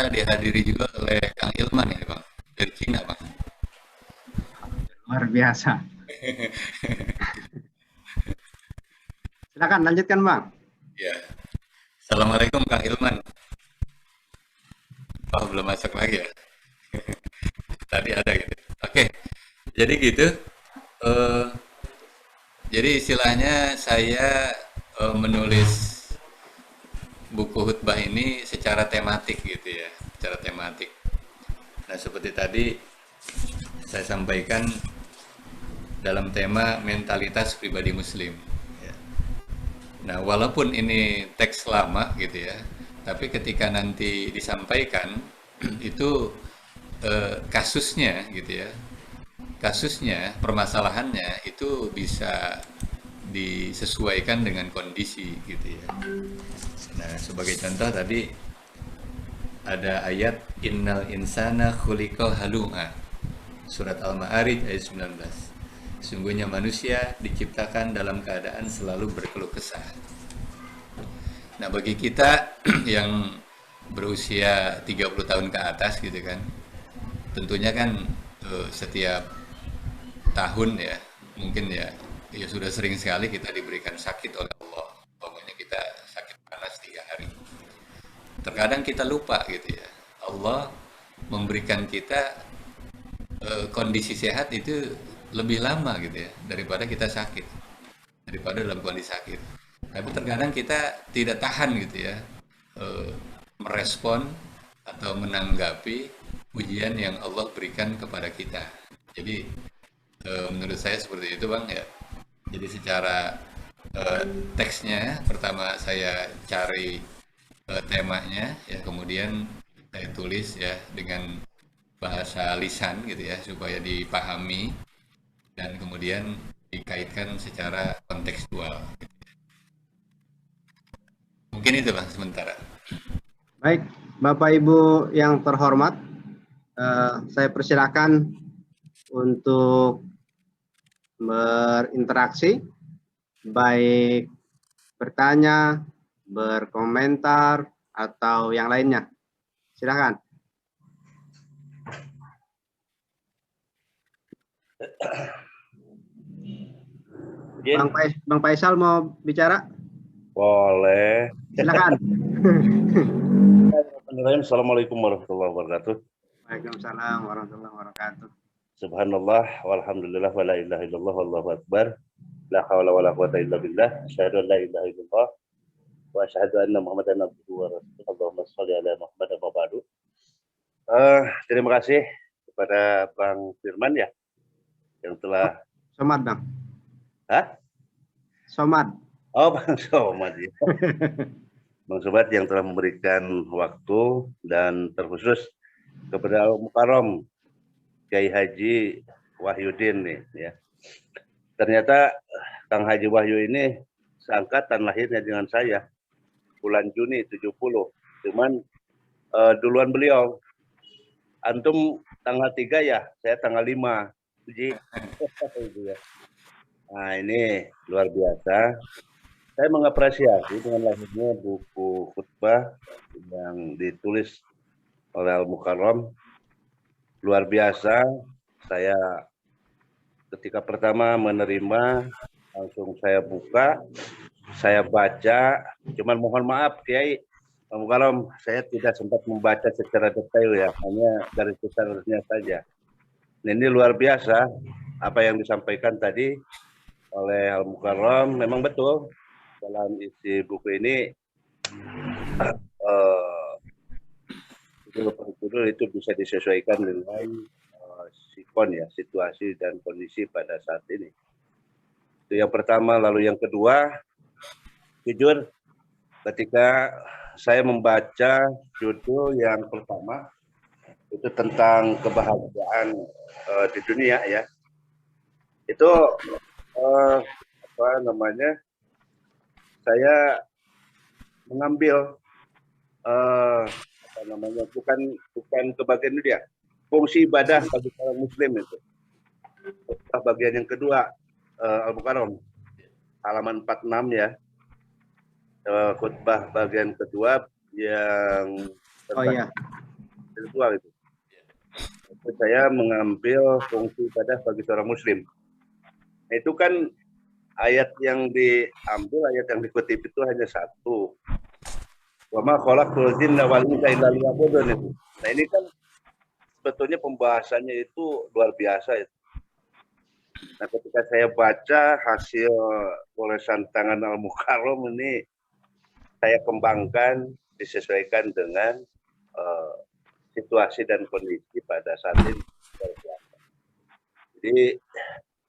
kita dihadiri juga oleh Kang Ilman ini Bang, dari Cina Bang. Luar biasa. Silakan lanjutkan, Bang. Ya, Assalamualaikum Kang Ilman. Oh belum masuk lagi ya, tadi ada gitu. Oke, jadi gitu. Eh, jadi istilahnya saya menulis buku khutbah ini secara tematik gitu ya, secara tematik. Nah seperti tadi saya sampaikan dalam tema mentalitas pribadi Muslim. Ya. Nah, walaupun ini teks lama gitu ya, tapi ketika nanti disampaikan itu kasusnya gitu ya, kasusnya permasalahannya itu bisa disesuaikan dengan kondisi gitu ya. Nah, sebagai contoh tadi ada ayat innal insana khuliqa halu'a. Surat Al-Ma'arij ayat 19. Sungguhnya manusia diciptakan dalam keadaan selalu berkeluh kesah. Nah, bagi kita yang berusia 30 tahun ke atas gitu kan, tentunya kan setiap tahun ya, mungkin ya, ya sudah sering sekali kita diberikan sakit oleh Allah. Pokoknya kita sakit panas 3 hari. Terkadang kita lupa gitu ya. Allah memberikan kita kondisi sehat itu lebih lama gitu ya daripada kita sakit, daripada dalam kondisi sakit. Tapi terkadang kita tidak tahan gitu ya, eh, merespon atau menanggapi ujian yang Allah berikan kepada kita. Jadi menurut saya seperti itu Bang ya. Jadi secara eh, teksnya pertama saya cari temanya ya, kemudian saya tulis ya dengan bahasa lisan gitu ya supaya dipahami dan kemudian dikaitkan secara kontekstual. Mungkin itu Bang sementara. Baik, Bapak Ibu yang terhormat, saya persilakan untuk berinteraksi, baik bertanya, berkomentar, atau yang lainnya. Silakan. Bang Faisal mau bicara? Boleh. Silakan. Assalamualaikum warahmatullahi wabarakatuh. Waalaikumsalam warahmatullahi wabarakatuh. Subhanallah walhamdulillah wa la ilaha illallah wallahu akbar. La haula wa la quwata illa billah. Asyhadu an la ilaha illallah wa asyhadu anna Muhammadan abduhu wa rasuluhu. Allahumma shalli ala Muhammad wa ba'du. Terima kasih kepada Bang Firman ya yang telah Somad, Bang. Hah? Somad. Oh, Bang Somad ya. Bang Sobat yang telah memberikan waktu dan terkhusus kepada Al-Mukarram Kiai Haji Wahyudin nih ya. Ternyata Kang Haji Wahyu ini seangkatan lahirnya dengan saya bulan Juni 70. Cuman duluan beliau. Antum tanggal 3 ya, saya tanggal 5. Ji. Nah, ini luar biasa. Saya mengapresiasi dengan lahirnya buku khutbah yang ditulis oleh Al-Mukarram. Luar biasa. Saya ketika pertama menerima langsung saya buka, saya baca. Cuman mohon maaf Kiai Al-Mukarram, saya tidak sempat membaca secara detail ya, hanya garis besarnya saja. Nah, ini luar biasa apa yang disampaikan tadi oleh Al-Mukarram, memang betul dalam isi buku ini judul itu bisa disesuaikan dengan sikon ya, situasi dan kondisi pada saat ini. Itu yang pertama. Lalu yang kedua, jujur ketika saya membaca judul yang pertama itu tentang kebahagiaan di dunia ya, itu apa namanya, saya mengambil apa namanya, bukan kebahagiaan dia, fungsi ibadah bagi orang Muslim itu. Bagian yang kedua, Al-Mukarram halaman 46 ya, khutbah bagian kedua yang Oh iya, spiritual itu. Itu saya mengambil fungsi ibadah bagi seorang muslim. Itu kan ayat yang diambil, ayat yang dikutip itu hanya satu. Wa ma khalaqtul jinna wal insa illa liya'budun itu. Nah, ini kan sebetulnya pembahasannya itu luar biasa itu. Nah, ketika saya baca hasil tulisan tangan Al-Mukarram ini, saya kembangkan, disesuaikan dengan situasi dan kondisi pada saat ini. Jadi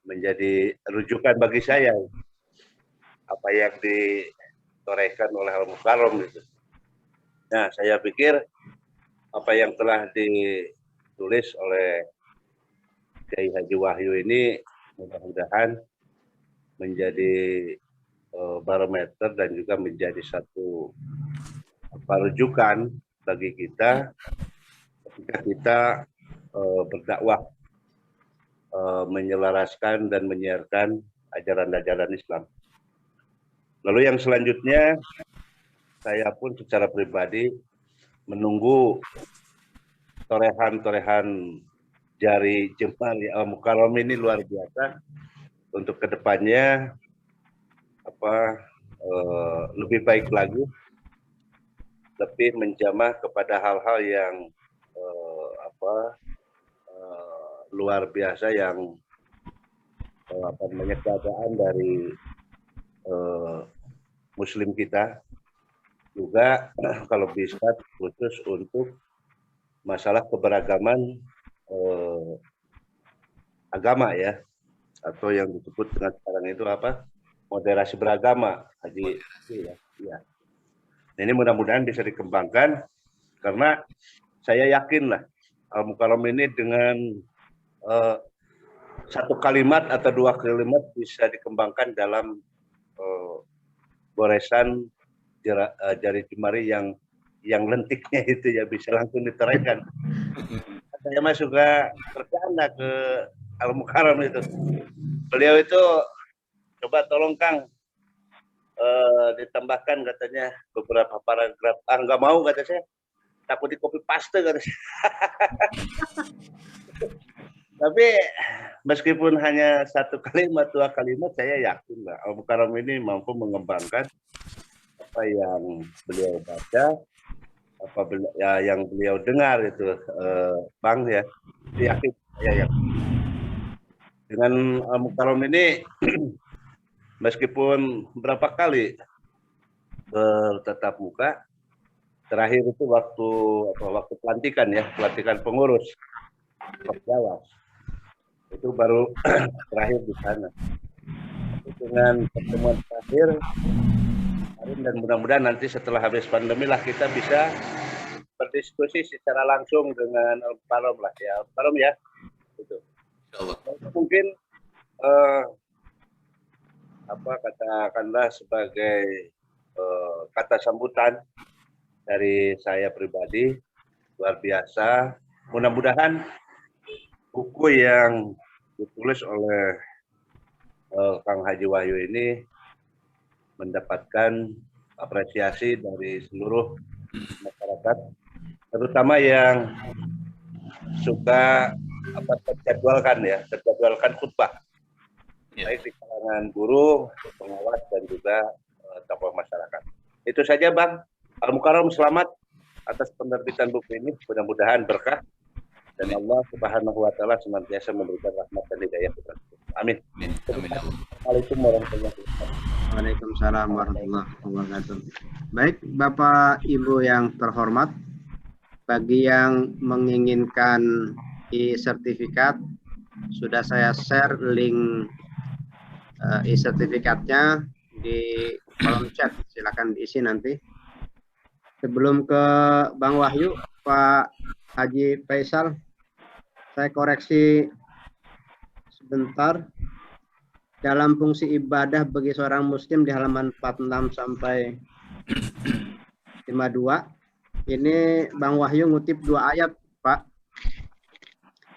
menjadi rujukan bagi saya apa yang ditorehkan oleh Al-Mukarram gitu. Nah, saya pikir apa yang telah ditulis oleh Kiai Haji Wahyu ini mudah-mudahan menjadi barometer dan juga menjadi satu rujukan bagi kita ketika kita berdakwah, menyelaraskan dan menyiarkan ajaran-ajaran Islam. Lalu yang selanjutnya, saya pun secara pribadi menunggu torehan-torehan jari jempol Al-Mukarram ini luar biasa untuk kedepannya lebih baik lagi, lebih menjamah kepada hal-hal yang luar biasa yang keadaan dari muslim kita juga kalau bisa khusus untuk masalah keberagaman agama ya, atau yang disebut dengan sekarang itu moderasi beragama, Haji. Ya. Ini mudah-mudahan bisa dikembangkan karena saya yakin lah Al-Mukarram ini dengan satu kalimat atau dua kalimat bisa dikembangkan dalam goresan jari jemari yang lentiknya itu ya bisa langsung diterangkan. Saya mah juga bercanda ke Al-Mukarram itu. Beliau itu coba tolong Kang ditambahkan katanya beberapa paragraf. Nggak mau kata saya, takut di copy paste kata saya. Tapi meskipun hanya satu kalimat, dua kalimat, saya yakin lah Al-Mukarram ini mampu mengembangkan apa yang beliau baca, yang beliau dengar itu, Bang ya. Yakin, saya yakin. Dengan Al-Mukarram ini, meskipun berapa kali bertatap muka, terakhir itu waktu pelantikan ya, pelantikan pengurus Jawa. Itu baru terakhir di sana. Dengan pertemuan terakhir dan mudah-mudahan nanti setelah habis pandemi lah kita bisa berdiskusi secara langsung dengan Al-Mukarram lah ya. Al-Mukarram ya. Gitu. Mungkin katakanlah sebagai kata sambutan dari saya pribadi luar biasa. Mudah-mudahan buku yang ditulis oleh Kang Haji Wahyu ini mendapatkan apresiasi dari seluruh masyarakat, terutama yang suka terjadwalkan khutbah, baik di kalangan guru, pengawas dan juga tokoh masyarakat. Itu saja Bang. Al-Mukarram selamat atas penerbitan buku ini, mudah-mudahan berkah. Dan Allah Subhanahu wa Ta'ala senantiasa memberikan rahmat dan hidayah kepada kita. Amin. Assalamualaikum warahmatullahi wabarakatuh. Waalaikumsalam warahmatullahi wabarakatuh. Baik, Bapak Ibu yang terhormat, bagi yang menginginkan e-sertifikat, sudah saya share link e-sertifikatnya di kolom chat. Silakan diisi nanti. Sebelum ke Bang Wahyu, Pak Haji Faisal, saya koreksi sebentar. Dalam fungsi ibadah bagi seorang muslim di halaman 46 sampai 52, ini Bang Wahyu ngutip dua ayat, Pak.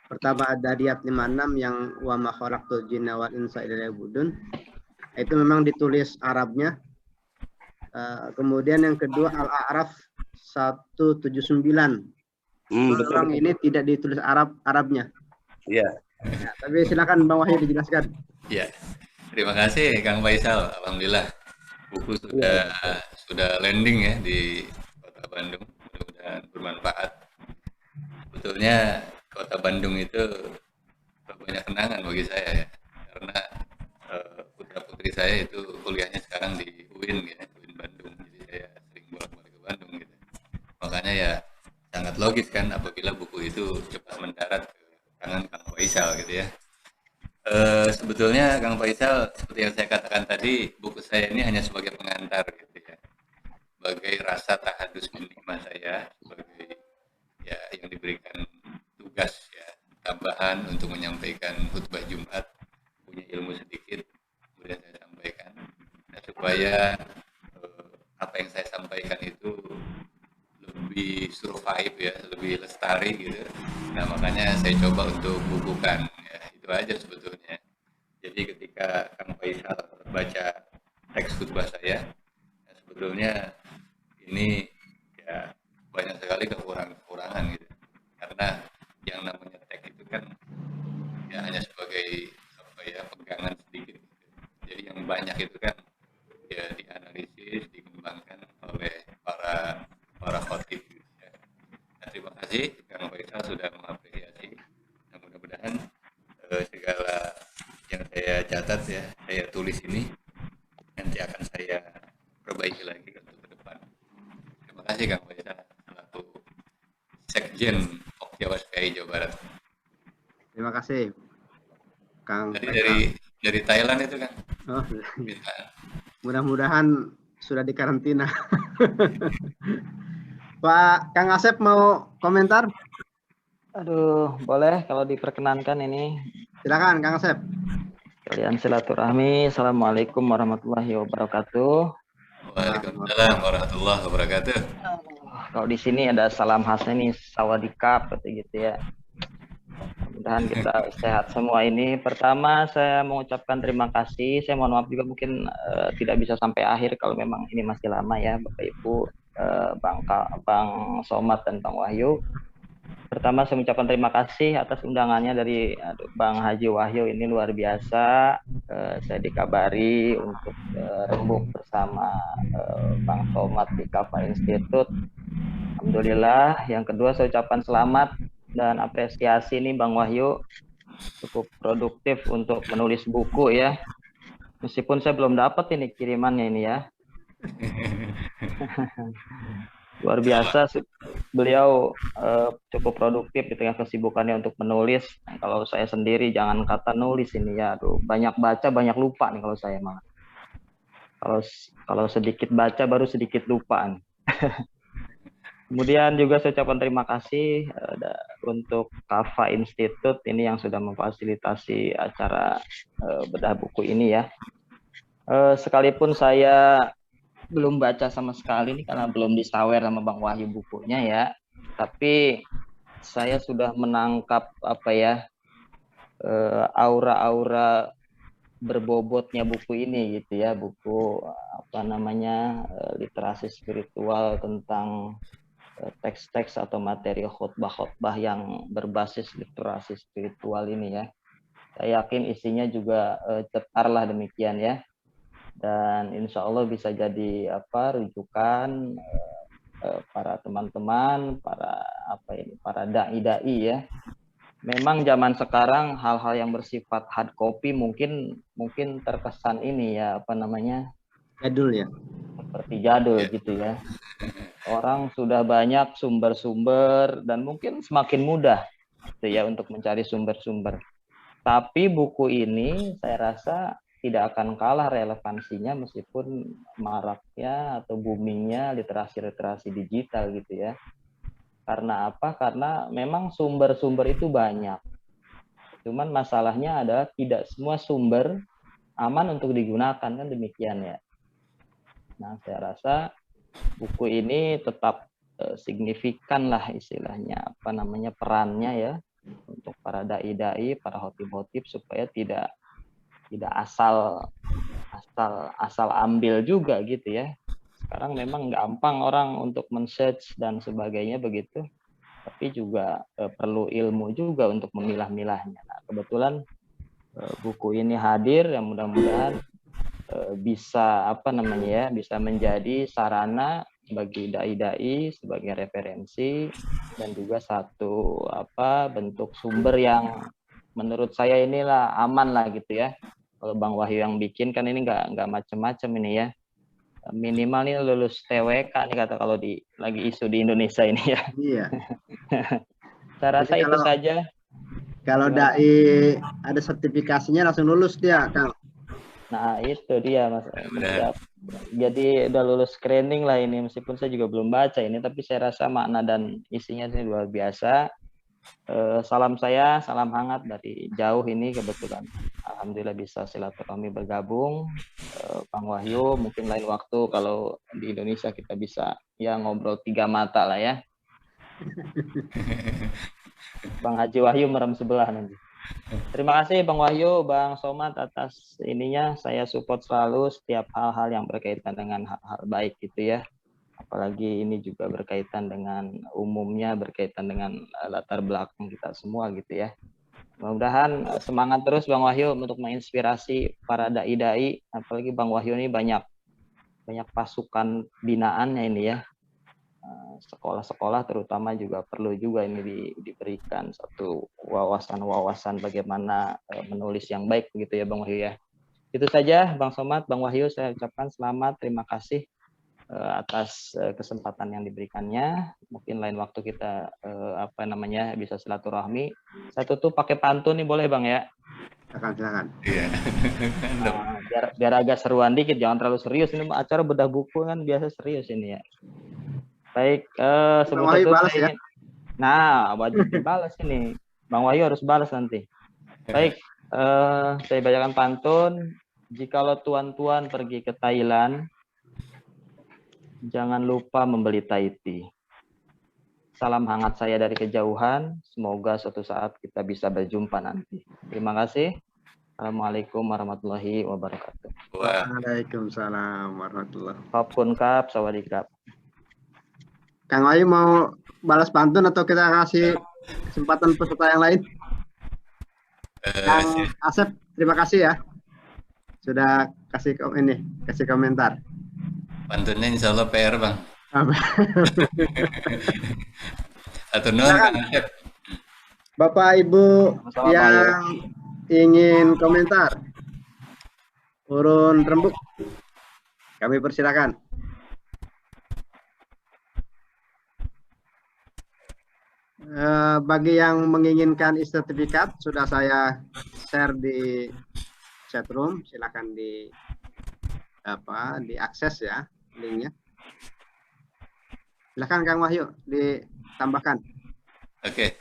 Pertama ada ayat 56 yang wa ma khalaqtul jinna wal insa illa liya'budun. Itu memang ditulis Arabnya. Kemudian yang kedua Al-A'raf 179. Betul. Tolong ini tidak ditulis Arabnya. Iya. Ya, tapi silakan Bang Wahyu dijelaskan. Ya, terima kasih Kang Faisal. Alhamdulillah buku sudah landing ya di Kota Bandung. Mudah-mudahan bermanfaat. Sebetulnya Kota Bandung itu banyak kenangan bagi saya ya, karena putra putri saya itu kuliahnya sekarang di UIN ya, UIN Bandung. Jadi saya sering bolak-balik ke Bandung gitu. Makanya ya sangat logis kan apabila buku itu cepat mendarat ke tangan Kang Faisal gitu ya. Sebetulnya Kang Faisal, seperti yang saya katakan tadi, buku saya ini hanya sebagai pengantar gitu ya, sebagai rasa tahadus menikmah saya sebagai ya yang diberikan tugas ya tambahan untuk menyampaikan khutbah Jumat, punya ilmu sedikit kemudian saya sampaikan. Nah, supaya apa yang saya sampaikan itu lebih survive ya, lebih lestari gitu. Nah, makanya saya coba untuk bukukan ya, itu aja sebetulnya. Jadi ketika Kang Faisal baca teks khutbah saya, ya sebetulnya ini ya banyak sekali kekurangan gitu. Karena yang namanya teks itu kan ya hanya sebagai apa ya pegangan sedikit gitu. Jadi yang banyak itu kan ya dianalisis, dikembangkan oleh para khotib gitu ya. Nah, terima kasih Kang Faisal sudah mengapresiasi. Nah, mudah-mudahan segala yang saya catat ya, saya tulis ini nanti akan saya perbaiki lagi untuk ke depan. Terima kasih Kang Faisal selaku Sekjen Okjawa SPI Jawa Barat. Terima kasih Kang Tadi Faisal. dari Thailand itu kan. Oh, mudah-mudahan sudah dikarantina. Pak Kang Asep mau komentar? Aduh, boleh kalau diperkenankan ini. Silakan Kang Asep. Kalian silaturahmi. Assalamualaikum warahmatullahi wabarakatuh. Waalaikumsalam warahmatullahi wabarakatuh. Kalau di sini ada salam khasnya nih, sawadikap seperti gitu ya. Mudah-mudahan kita sehat semua ini. Pertama saya mengucapkan terima kasih. Saya mohon maaf juga mungkin tidak bisa sampai akhir kalau memang ini masih lama ya Bapak Ibu, Bang Somad dan Bang Wahyu. Pertama saya mengucapkan terima kasih atas undangannya dari Bang Haji Wahyu, ini luar biasa. Saya dikabari untuk rembuk bersama Bang Somad di Kafa Institute. Alhamdulillah. Yang kedua saya ucapkan selamat dan apresiasi nih Bang Wahyu, cukup produktif untuk menulis buku ya. Meskipun saya belum dapat ini kirimannya ini ya. Luar biasa beliau cukup produktif di tengah kesibukannya untuk menulis. Nah, kalau saya sendiri jangan kata nulis ini ya, aduh, banyak baca banyak lupa nih kalau saya malah. Kalau sedikit baca baru sedikit lupa nih. Kemudian juga saya ucapkan terima kasih untuk Kafa Institute ini yang sudah memfasilitasi acara bedah buku ini ya. Sekalipun saya belum baca sama sekali nih karena belum disawer sama Bang Wahyu bukunya ya. Tapi saya sudah menangkap apa ya aura-aura berbobotnya buku ini gitu ya, buku apa namanya literasi spiritual tentang teks-teks atau materi khutbah-khutbah yang berbasis literasi spiritual ini ya. Saya yakin isinya juga cetar lah demikian ya. Dan insya Allah bisa jadi apa rujukan para teman-teman, para dai-dai ya. Memang zaman sekarang hal-hal yang bersifat hard copy mungkin terkesan ini ya apa namanya jadul ya. Seperti jadul gitu ya. Orang sudah banyak sumber-sumber dan mungkin semakin mudah gitu ya untuk mencari sumber-sumber. Tapi buku ini saya rasa tidak akan kalah relevansinya meskipun maraknya atau boomingnya literasi digital gitu ya. Karena apa? Karena memang sumber-sumber itu banyak. Cuman masalahnya adalah tidak semua sumber aman untuk digunakan kan demikian ya. Nah, saya rasa buku ini tetap signifikan lah istilahnya apa namanya perannya ya untuk para dai-dai, para khotib-khotib supaya tidak asal ambil juga gitu ya. Sekarang memang gampang orang untuk men-search dan sebagainya begitu. tapi juga perlu ilmu juga untuk memilah-milahnya. Nah, kebetulan buku ini hadir, yang mudah-mudahan bisa bisa menjadi sarana bagi dai-dai sebagai referensi dan juga satu bentuk sumber yang menurut saya inilah aman lah gitu ya. Kalau Bang Wahyu yang bikin kan ini nggak macam-macam ini ya. Minimal nih lulus TWK nih kata kalau lagi isu di Indonesia ini ya. Iya. Saya rasa Jadi itu saja. Kalau Gimana? dai ada sertifikasinya langsung lulus dia, Kang. Nah itu dia Mas. Jadi udah lulus screening lah ini, meskipun saya juga belum baca ini, tapi saya rasa makna dan isinya ini luar biasa. Salam hangat dari jauh ini, kebetulan alhamdulillah bisa silaturahmi bergabung. Bang Wahyu, mungkin lain waktu kalau di Indonesia kita bisa ya ngobrol 3 mata lah ya. Bang Haji Wahyu merem sebelah nanti. Terima kasih Bang Wahyu, Bang Somad atas ininya. Saya support selalu setiap hal-hal yang berkaitan dengan hal-hal baik gitu ya. Apalagi ini juga berkaitan dengan umumnya, berkaitan dengan latar belakang kita semua gitu ya. Mudah-mudahan semangat terus Bang Wahyu untuk menginspirasi para dai-dai, apalagi Bang Wahyu ini banyak pasukan binaannya ini ya. Sekolah-sekolah terutama juga perlu juga ini diberikan satu wawasan bagaimana menulis yang baik begitu ya Bang Wahyu ya. Itu saja Bang Somad, Bang Wahyu, saya ucapkan selamat, terima kasih atas kesempatan yang diberikannya. Mungkin lain waktu kita bisa silaturahmi. Saya tutup pakai pantun nih, boleh Bang ya? Silakan. Iya. Biar agak seruan dikit, jangan terlalu serius. Ini acara bedah buku kan biasa serius ini ya. Baik, sebelum tutup balas ya. Nah, wajib dibalas ini. Bang Wahyu harus balas nanti. Baik, saya bacakan pantun. Jikalau tuan-tuan pergi ke Thailand, jangan lupa membeli Thai tea. Salam hangat saya dari kejauhan. Semoga suatu saat kita bisa berjumpa nanti. Terima kasih. Assalamualaikum warahmatullahi wabarakatuh. Waalaikumsalam warahmatullahi wabarakatuh. Khopun kap, sawadikap. Kang Wahyu mau balas pantun atau kita kasih kesempatan peserta yang lain? Kang Asep, terima kasih ya. Sudah kasih komentar. Pantunnya insya Allah PR Bang. Atau non Kang Asep. Bapak Ibu yang ingin komentar, urun rembuk, kami persilakan. Bagi yang menginginkan sertifikat sudah saya share di chatroom, silakan diakses ya linknya. Silakan Kang Wahyu ditambahkan. Oke.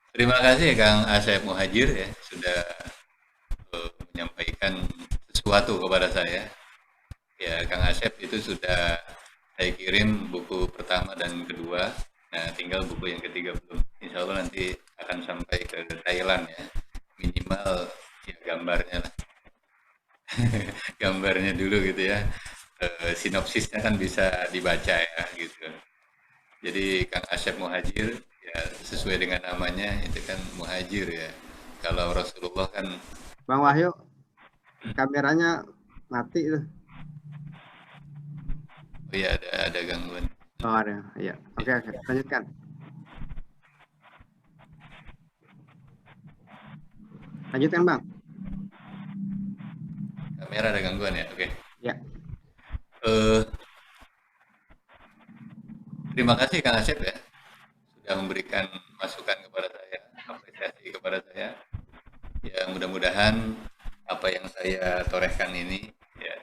Terima kasih Kang Asep Muhajir ya sudah menyampaikan sesuatu kepada saya. Ya Kang Asep itu sudah saya kirim buku pertama dan kedua. Nah, tinggal buku yang ketiga belum. Insya Allah nanti akan sampai ke Thailand ya. Minimal ya gambarnya lah. Gambarnya dulu gitu ya. Sinopsisnya kan bisa dibaca ya gitu. Jadi Kang Asep Muhajir ya sesuai dengan namanya itu kan muhajir ya. Kalau Rasulullah kan Bang Wahyu kameranya mati itu. Oh iya ada gangguan. Oh ada, iya. Oke, lanjutkan. Lanjutkan Bang. Kamera ada gangguan ya, oke. Ya. Terima kasih Kang Asep ya sudah memberikan masukan kepada saya, apresiasi kepada saya. Ya mudah-mudahan apa yang saya torehkan ini ya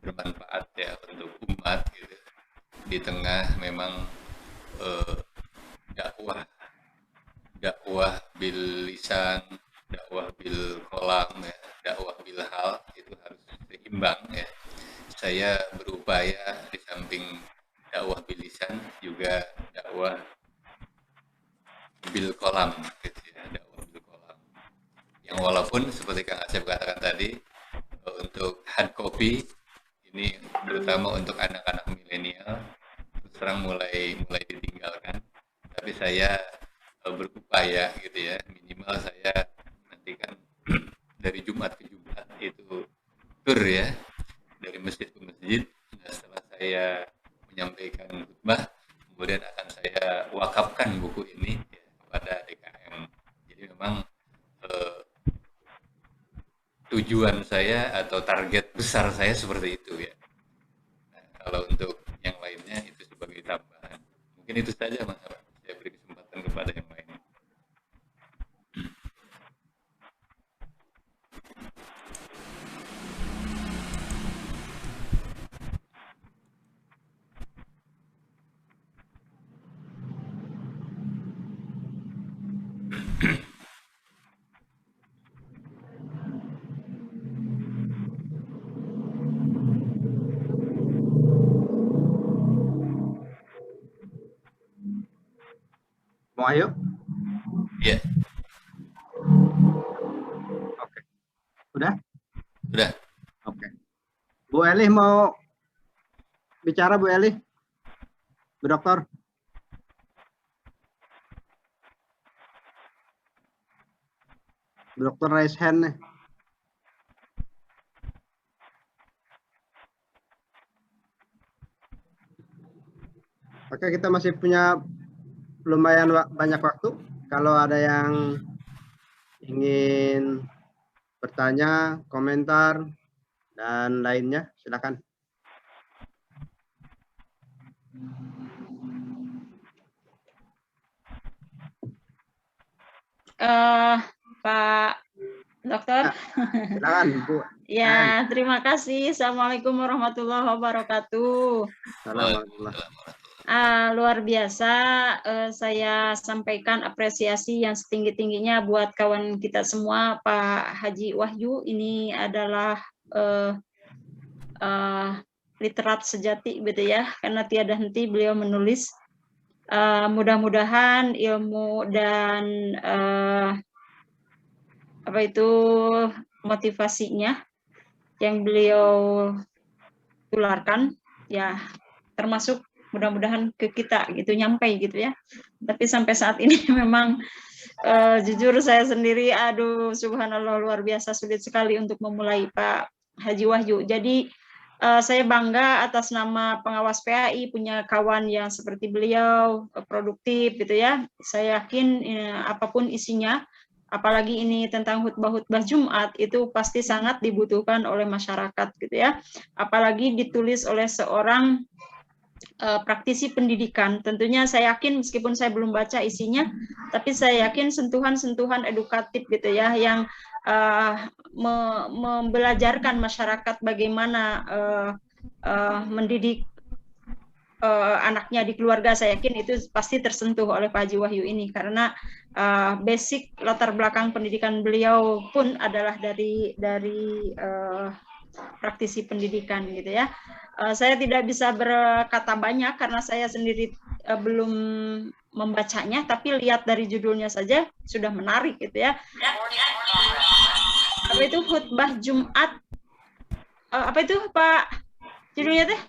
bermanfaat ya untuk umat gitu. Di tengah memang dakwah bil lisan, dakwah bil kolam ya, dakwah bil hal itu harus seimbang ya. Saya berupaya di samping dakwah bil lisan juga dakwah bil kolam gitu ya, dakwah bil kolam. Yang walaupun seperti Kang Asep katakan tadi untuk hard copy ini terutama untuk anak-anak milenial terus terang mulai ditinggalkan, tapi saya berupaya gitu ya, minimal saya nanti kan dari Jumat ke Jumat itu tur ya, dari masjid ke masjid. Nah, setelah saya menyampaikan khutbah, kemudian akan saya wakafkan buku ini ya, kepada DKM. Jadi memang tujuan saya atau target besar saya seperti itu ya. Nah, kalau untuk yang lainnya itu sebagai tambahan. Mungkin itu saja Mas. Saya beri kesempatan kepada yang lain. Bang Wahyu? Iya, Oke. Udah? sudah. Oke. Bu Eli mau bicara, Bu Eli? Bu Dokter? Bu Dokter raise hand nih. Oke, kita masih punya lumayan banyak waktu. Kalau ada yang ingin bertanya, komentar, dan lainnya, silakan. Pak Dokter. Silakan, Bu. Ya, terima kasih. Assalamualaikum warahmatullahi wabarakatuh. Assalamualaikum. Luar biasa, saya sampaikan apresiasi yang setinggi-tingginya buat kawan kita semua, Pak Haji Wahyu. Ini adalah literat sejati, gitu ya, karena tiada henti beliau menulis. Mudah-mudahan ilmu dan motivasinya yang beliau tularkan, ya termasuk mudah-mudahan ke kita gitu, nyampe gitu ya. Tapi sampai saat ini memang jujur saya sendiri, aduh subhanallah, luar biasa sulit sekali untuk memulai Pak Haji Wahyu. Jadi saya bangga atas nama pengawas PAI punya kawan yang seperti beliau, produktif gitu ya. Saya yakin apapun isinya, apalagi ini tentang khutbah-khutbah Jumat, itu pasti sangat dibutuhkan oleh masyarakat gitu ya. Apalagi ditulis oleh seorang praktisi pendidikan. Tentunya saya yakin meskipun saya belum baca isinya, tapi saya yakin sentuhan-sentuhan edukatif gitu ya, yang membelajarkan masyarakat bagaimana mendidik anaknya di keluarga. Saya yakin itu pasti tersentuh oleh Pak Haji Wahyu ini, karena basic latar belakang pendidikan beliau pun adalah dari praktisi pendidikan gitu ya. Saya tidak bisa berkata banyak karena saya sendiri belum membacanya, tapi lihat dari judulnya saja sudah menarik gitu ya. Apa itu khutbah Jumat? Apa itu Pak judulnya teh?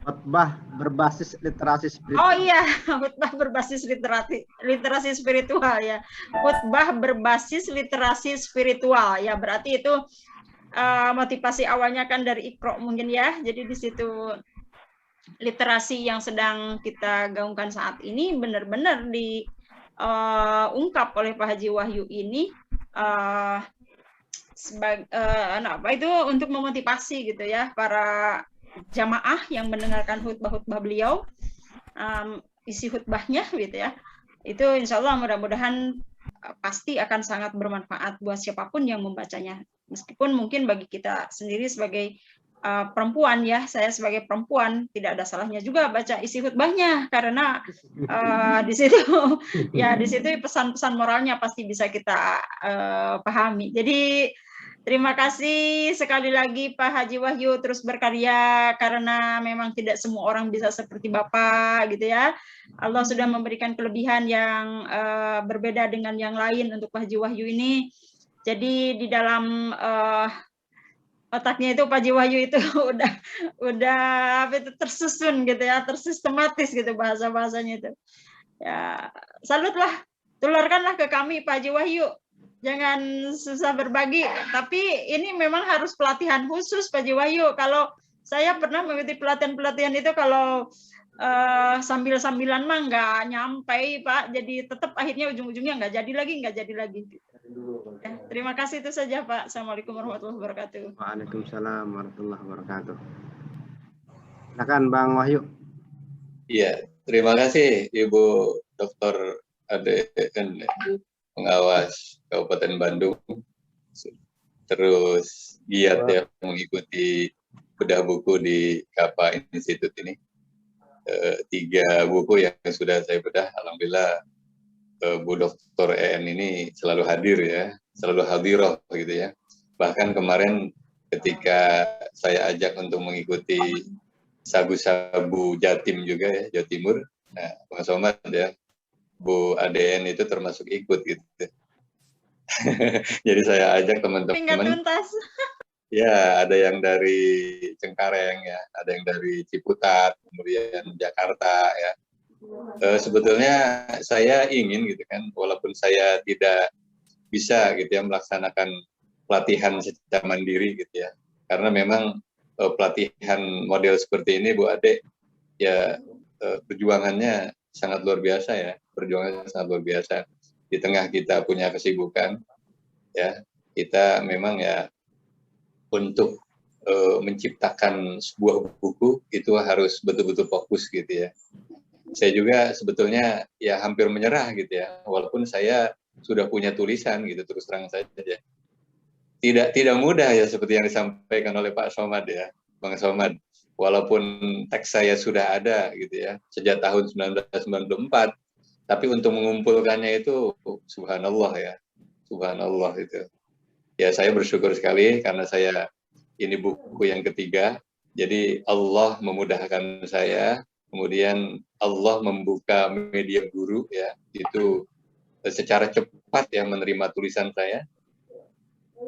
Khutbah berbasis literasi spiritual. Oh iya, khutbah berbasis literasi spiritual ya. Khutbah berbasis literasi spiritual ya, berarti itu motivasi awalnya kan dari Iqra mungkin ya. Jadi di situ literasi yang sedang kita gaungkan saat ini benar-benar diungkap oleh Pak Haji Wahyu ini itu untuk memotivasi gitu ya para jamaah yang mendengarkan khutbah-khutbah beliau, isi khutbahnya gitu ya. Itu insya Allah mudah-mudahan pasti akan sangat bermanfaat buat siapapun yang membacanya. Meskipun mungkin bagi kita sendiri sebagai perempuan ya, saya sebagai perempuan tidak ada salahnya juga baca isi khutbahnya, karena di situ pesan-pesan moralnya pasti bisa kita pahami. Jadi terima kasih sekali lagi Pak Haji Wahyu, terus berkarya, karena memang tidak semua orang bisa seperti Bapak gitu ya. Allah sudah memberikan kelebihan yang berbeda dengan yang lain untuk Pak Haji Wahyu ini. Jadi di dalam otaknya itu Pak Haji Wahyu itu udah tersusun gitu ya, tersistematis gitu bahasa-bahasanya itu. Ya, salutlah, tularkanlah ke kami Pak Haji Wahyu. Jangan susah berbagi, tapi ini memang harus pelatihan khusus Pak Haji Wahyu. Kalau saya pernah mengikuti pelatihan-pelatihan itu, kalau sambil-sambilan mah nggak nyampe Pak, jadi tetap akhirnya ujung-ujungnya nggak jadi lagi. Ya, terima kasih, itu saja Pak. Assalamualaikum warahmatullahi wabarakatuh. Waalaikumsalam warahmatullahi wabarakatuh. Silakan Bang Wahyu. Iya, terima kasih Ibu Dr. Ade pengawas Kabupaten Bandung. Terus giat ya mengikuti bedah buku di KAPA Institute ini. 3 buku yang sudah saya bedah, alhamdulillah Bu Dr. EN ini selalu hadir ya, selalu hadirah gitu ya. Bahkan kemarin ketika saya ajak untuk mengikuti sabu-sabu Jatim juga ya, Jawa Timur. Nah, Bang Somad ya, Bu ADN itu termasuk ikut gitu. Jadi saya ajak teman-teman. Ya, ada yang dari Cengkareng ya, ada yang dari Ciputat, kemudian Jakarta ya. Sebetulnya saya ingin gitu kan, walaupun saya tidak bisa gitu ya melaksanakan pelatihan secara mandiri gitu ya, karena memang pelatihan model seperti ini Bu Ade ya, perjuangannya sangat luar biasa ya, perjuangannya sangat luar biasa. Di tengah kita punya kesibukan ya, kita memang ya untuk menciptakan sebuah buku itu harus betul-betul fokus gitu ya. Saya juga sebetulnya ya hampir menyerah gitu ya, walaupun saya sudah punya tulisan gitu, terus terang saja. Tidak mudah ya seperti yang disampaikan oleh Pak Somad ya, Bang Somad. Walaupun teks saya sudah ada gitu ya, sejak tahun 1994, tapi untuk mengumpulkannya itu subhanallah ya, subhanallah itu. Ya saya bersyukur sekali karena saya ini buku yang ketiga, jadi Allah memudahkan saya, kemudian Allah membuka media guru ya, itu secara cepat yang menerima tulisan saya.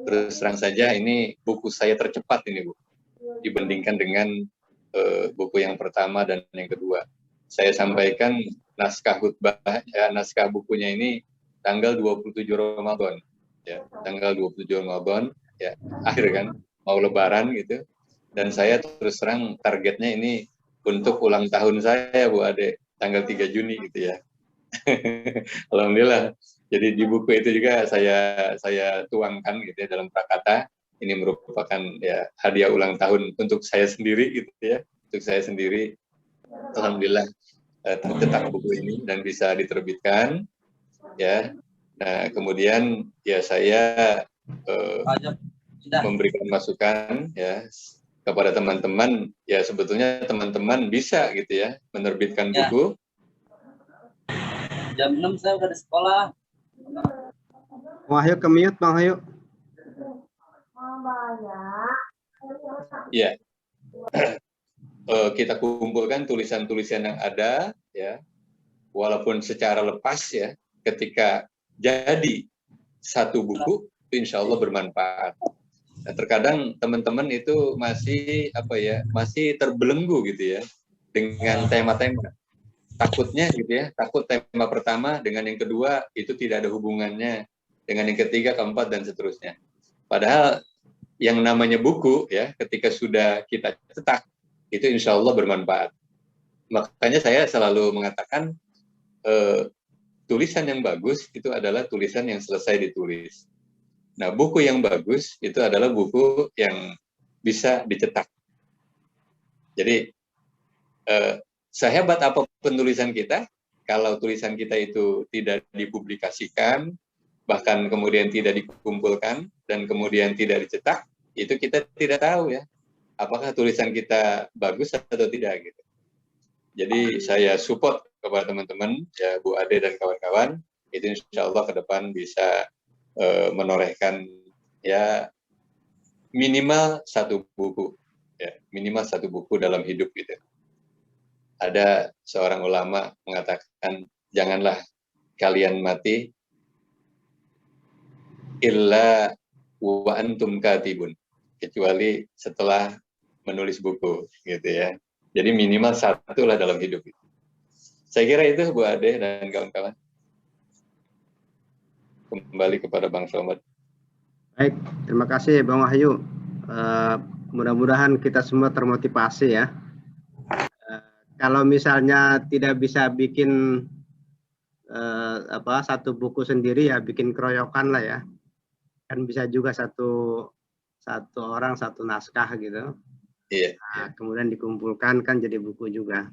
Terus terang saja ini buku saya tercepat ini Bu, dibandingkan dengan buku yang pertama dan yang kedua. Saya sampaikan naskah khutbah ya, naskah bukunya ini tanggal 27 Ramadan ya, tanggal 27 Ramadan ya, akhir kan mau lebaran gitu. Dan saya terus terang targetnya ini untuk ulang tahun saya Bu Ade, tanggal 3 Juni gitu ya. Alhamdulillah. Jadi di buku itu juga saya tuangkan gitu ya dalam prakata. Ini merupakan ya hadiah ulang tahun untuk saya sendiri gitu ya. Untuk saya sendiri. Alhamdulillah tercetak buku ini dan bisa diterbitkan ya. Nah, kemudian ya saya memberikan masukan ya kepada teman-teman, ya sebetulnya teman-teman bisa gitu ya menerbitkan buku. Jam 6 saya udah di sekolah. Wahyu ke mute Bang Wahyu. Ya. Kita kumpulkan tulisan-tulisan yang ada ya. Walaupun secara lepas ya, ketika jadi satu buku itu insya Allah bermanfaat. Nah, terkadang teman-teman itu masih masih terbelenggu gitu ya dengan tema-tema. Takutnya gitu ya, takut tema pertama dengan yang kedua itu tidak ada hubungannya dengan yang ketiga, keempat dan seterusnya. Padahal yang namanya buku ya, ketika sudah kita cetak itu insya Allah bermanfaat. Makanya saya selalu mengatakan tulisan yang bagus itu adalah tulisan yang selesai ditulis. Nah, buku yang bagus itu adalah buku yang bisa dicetak. Jadi sehebat apapun tulisan kita, kalau tulisan kita itu tidak dipublikasikan, bahkan kemudian tidak dikumpulkan, dan kemudian tidak dicetak, itu kita tidak tahu ya, apakah tulisan kita bagus atau tidak gitu. Jadi saya support kepada teman-teman, ya Bu Ade dan kawan-kawan, itu insya Allah ke depan bisa menorehkan ya minimal satu buku, ya minimal satu buku dalam hidup gitu. Ada seorang ulama mengatakan, janganlah kalian mati illa wa antum katibun, kecuali setelah menulis buku gitu ya. Jadi minimal satu lah dalam hidup itu. Saya kira itu Bu Ade dan kawan-kawan. Kembali kepada Bang Somad. Baik, terima kasih Bang Wahyu. Mudah-mudahan kita semua termotivasi ya. Kalau misalnya tidak bisa bikin satu buku sendiri ya bikin keroyokan lah ya. Kan bisa juga satu orang satu naskah gitu. Iya. Nah, kemudian dikumpulkan kan jadi buku juga.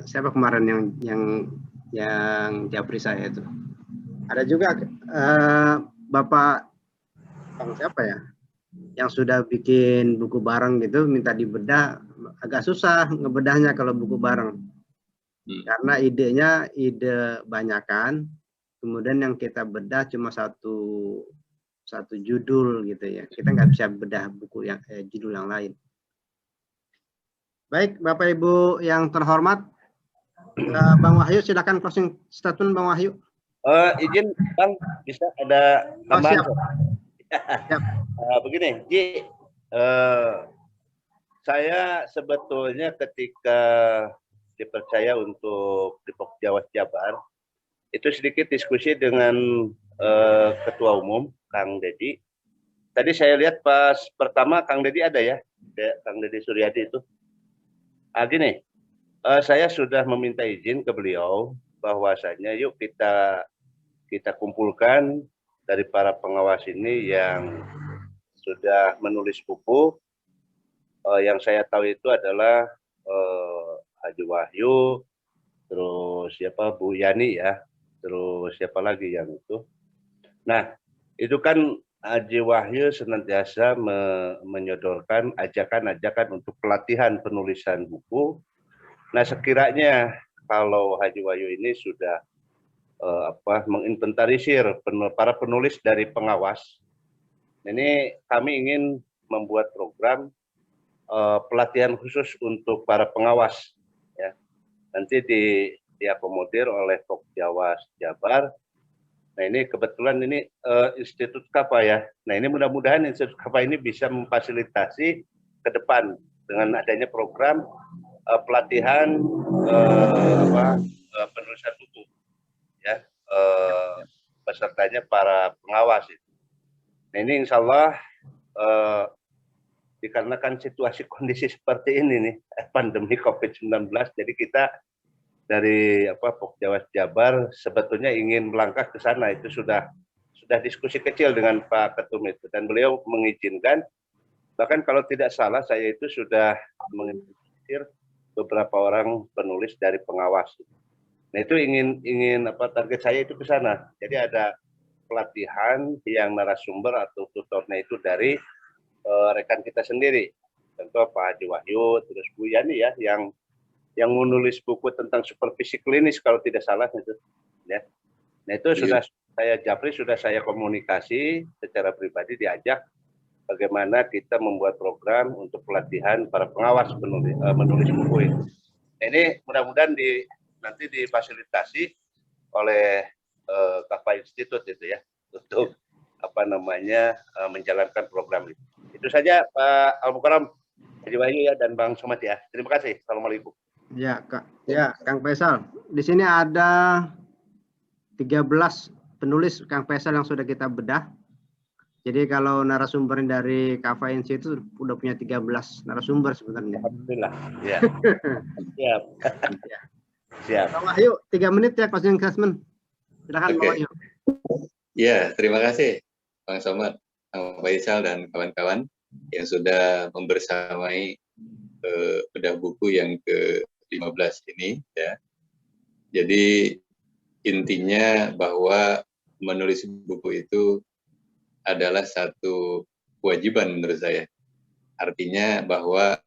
Siapa kemarin yang japri saya itu? Ada juga Bapak Bang siapa ya? Yang sudah bikin buku bareng gitu, minta dibedah, agak susah ngebedahnya kalau buku bareng. Karena idenya ide banyakan, kemudian yang kita bedah cuma satu judul gitu ya. Kita nggak bisa bedah buku yang judul yang lain. Baik, Bapak Ibu yang terhormat, Bang Wahyu silakan closing statement Bang Wahyu. Izin Bang, bisa ada tambahan? Siap. Begini, Ji, saya sebetulnya ketika dipercaya untuk di Pokjawas Jabar, itu sedikit diskusi dengan Ketua Umum, Kang Deddy. Tadi saya lihat pas pertama Kang Deddy ada ya, Kang Deddy Suryadi itu. Gini, saya sudah meminta izin ke beliau bahwasanya yuk kita kumpulkan dari para pengawas ini yang sudah menulis buku. Yang saya tahu itu adalah Haji Wahyu, terus siapa Bu Yani ya, terus siapa lagi yang itu. Nah, itu kan Haji Wahyu senantiasa menyodorkan ajakan-ajakan untuk pelatihan penulisan buku. Nah, sekiranya kalau Haji Wahyu ini sudah menginventarisir para penulis dari pengawas, ini kami ingin membuat program pelatihan khusus untuk para pengawas. Ya. Nanti diakomodir oleh Pokjawas Jabar. Nah ini kebetulan ini Institut Kapa ya. Nah ini mudah-mudahan Institut Kapa ini bisa memfasilitasi ke depan dengan adanya program pelatihan penulisan buku. Ya, pesertanya para pengawas. Nah ini insya Allah dikarenakan situasi kondisi seperti ini nih, pandemi COVID-19, jadi kita dari Pokjawas Jabar sebetulnya ingin melangkah ke sana. Itu sudah diskusi kecil dengan Pak Ketum itu, dan beliau mengizinkan. Bahkan kalau tidak salah saya itu sudah menginventarisir beberapa orang penulis dari pengawas. Nah itu ingin target saya itu ke sana. Jadi ada pelatihan yang narasumber atau tutornya itu dari rekan kita sendiri. Contoh Pak Haji Wahyu, terus Bu Yani ya yang menulis buku tentang supervisi klinis kalau tidak salah itu. Ya. Nah itu sudah saya japri, sudah saya komunikasi secara pribadi, diajak bagaimana kita membuat program untuk pelatihan para pengawas menulis buku ini. Nah, ini mudah-mudahan nanti difasilitasi oleh Kapa Institute itu ya untuk menjalankan program itu. Itu saja Pak Al-Mukarram, Haji Wahyu ya, dan Bang Somad ya. Terima kasih. Assalamualaikum. Ya, Kang Faisal. Di sini ada 13 penulis Kang Faisal yang sudah kita bedah. Jadi kalau narasumber dari Kapa Institute sudah punya 13 narasumber sebenarnya. Alhamdulillah. Ya. Siap. Siap. Bang Wahyu, 3 menit ya closing statement. Silakan Bang Wahyu. Ya, terima kasih Bang Somad, Bang Faisal dan kawan-kawan yang sudah membersamai bedah buku yang ke-15 ini ya. Jadi intinya bahwa menulis buku itu adalah satu kewajiban menurut saya. Artinya bahwa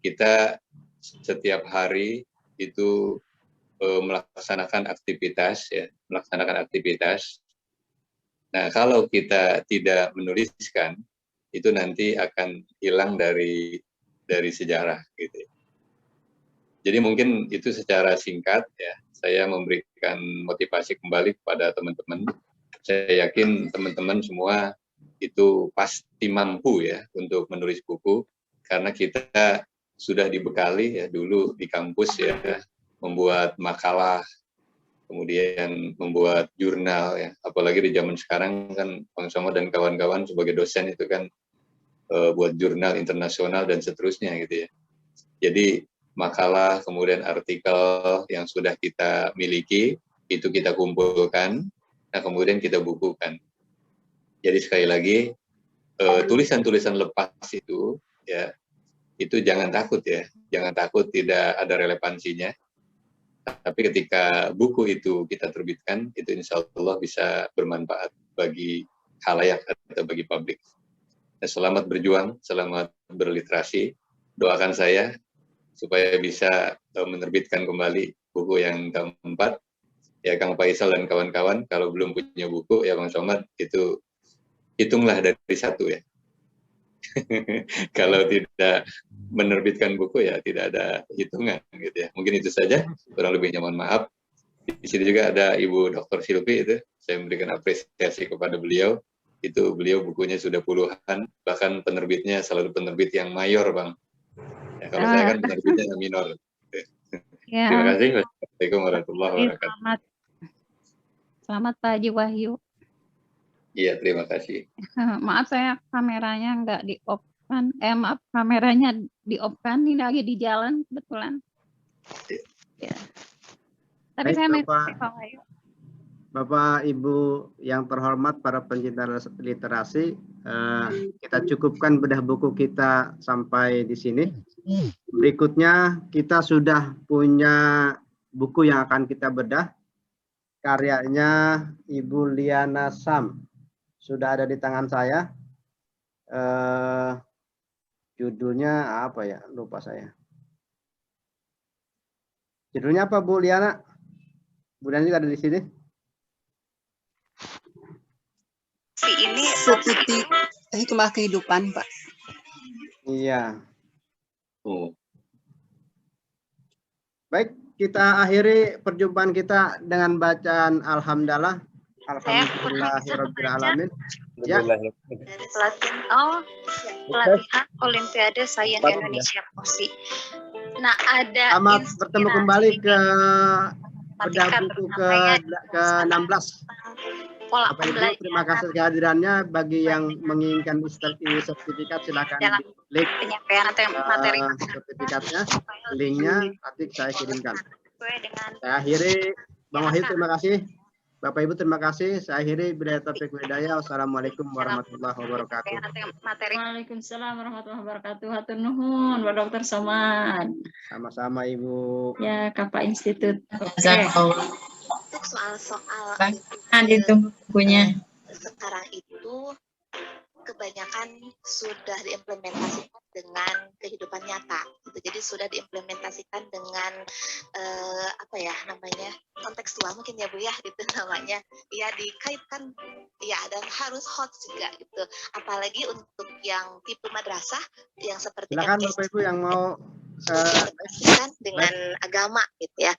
kita setiap hari itu melaksanakan aktivitas ya, Nah, kalau kita tidak menuliskan, itu nanti akan hilang dari sejarah gitu. Jadi mungkin itu secara singkat ya, saya memberikan motivasi kembali kepada teman-teman. Saya yakin teman-teman semua itu pasti mampu ya untuk menulis buku, karena kita sudah dibekali ya dulu di kampus ya, membuat makalah, kemudian membuat jurnal ya, apalagi di zaman sekarang kan Bang Somad dan kawan-kawan sebagai dosen itu kan buat jurnal internasional dan seterusnya gitu ya. Jadi makalah, kemudian artikel yang sudah kita miliki, itu kita kumpulkan, nah kemudian kita bukukan. Jadi sekali lagi, tulisan-tulisan lepas itu, ya, itu jangan takut ya, jangan takut tidak ada relevansinya. Tapi ketika buku itu kita terbitkan, itu insya Allah bisa bermanfaat bagi khalayak atau bagi publik. Nah, selamat berjuang, selamat berliterasi. Doakan saya supaya bisa menerbitkan kembali buku yang keempat. Ya Kang Faisal dan kawan-kawan, kalau belum punya buku ya Bang Somad, itu hitunglah dari satu ya. Kalau tidak menerbitkan buku ya tidak ada hitungan gitu ya. Mungkin itu saja, kurang lebihnya mohon maaf. Di sini juga ada Ibu Dr. Silvi, itu saya memberikan apresiasi kepada beliau. Itu beliau bukunya sudah puluhan, bahkan penerbitnya selalu penerbit yang mayor, Bang. Ya, kalau saya kan penerbitnya yang minor. Ya. Terima kasih. Wassalamualaikum warahmatullahi wabarakatuh. Selamat Pak Haji Wahyu. Iya, terima kasih. Maaf saya kameranya nggak di-off-kan. Maaf kameranya di-off-kan, ini lagi di jalan kebetulan. Ya. Tapi Baik, saya masih Bapak. Pak Wahyu. Bapak Ibu yang terhormat para pencinta literasi, kita cukupkan bedah buku kita sampai di sini. Berikutnya kita sudah punya buku yang akan kita bedah. Karyanya Ibu Liana Sam. Sudah ada di tangan saya. Judulnya apa ya? Lupa saya. Judulnya apa Bu Liana? Bu Liana juga ada di sini. Ini setitik hikmah kehidupan, Pak. Iya. Oh. Baik, kita akhiri perjumpaan kita dengan bacaan Alhamdulillah. Alhamdulillahirabbil alamin. Ya. Pelatihan Olimpiade Sains Indonesia POSI. Nah, ada Selamat bertemu kembali ke bedah buku ke-16. pola Bapak Ibu, terima kasih kehadirannya. Bagi yang menginginkan sertifikat silakan klik penyampaian materi sertifikatnya, linknya nanti saya kirimkan. Saya akhiri, Bang Wahyu terima kasih, Bapak Ibu terima kasih. Saya akhiri, billahi taufiq wal hidayah. Wassalamualaikum warahmatullahi wabarakatuh. Waalaikumsalam warahmatullahi wabarakatuh. Hatur nuhun, Pak Dr. Somad. Sama-sama Ibu. Ya, Kappa Institut. untuk soal-soal itu bukunya. Sekarang itu kebanyakan sudah diimplementasikan dengan kehidupan nyata gitu. Jadi sudah diimplementasikan dengan apa ya namanya, kontekstual mungkin ya Bu ya, gitu namanya ya, dikaitkan ya, dan harus hot juga gitu, apalagi untuk yang tipe madrasah yang seperti Silakan Bapak Ibu yang mau dengan agama gitu ya.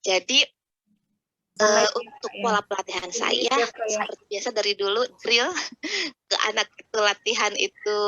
Jadi untuk pola pelatihan saya seperti biasa dari dulu drill ke anak itu, latihan itu